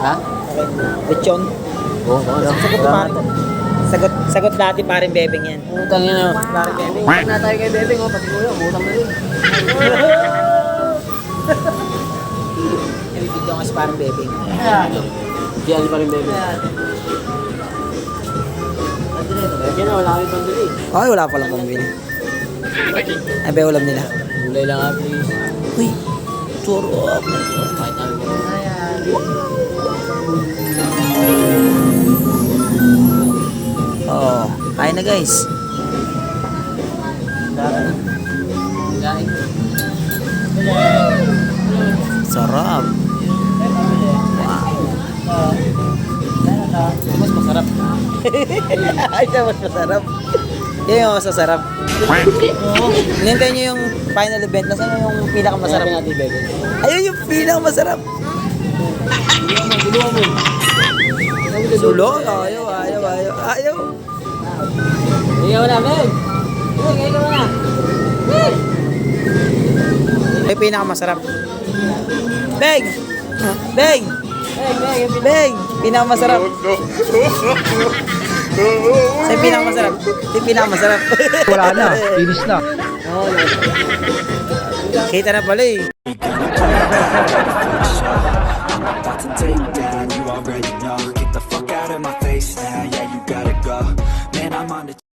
Ha? Lechon. Oo, ano? Sagot dati parin bebeng yan. Utang yan. Parin bebeng. Utang na tayo kay Bebeng, oh. Pati kuya, utang na rin. Yung video nga si parin bebeng. Diyan pa rin Bebeng. Diyan na, wala kami pambili. Ay, wala palang pambili. Ay, ba ulam nila? Gulay lang nga, please. Uy, sarap. Kahit ano ba? Oo, kain na guys. Sarap. Mas masarap. Ay, ito mas masarap. Yan yung mas masarap. Hinintay nyo yung final event. Nasaan yung pinakamasarap? Masarap natin, Bebeng. Ayun yung pinakamasarap. Guluhan mo. Sulo? Ayaw. Ikaw na, Bebeng. Ikaw na. Ay, pinakamasarap. Beng! Beng! Beng! Pinakamasarap. Sa'yo pinakamasarap. Sa'yo pinakamasarap. Wala na, finish na. Kita na pala eh. About to take you down, you already know. Get the fuck out of my face now.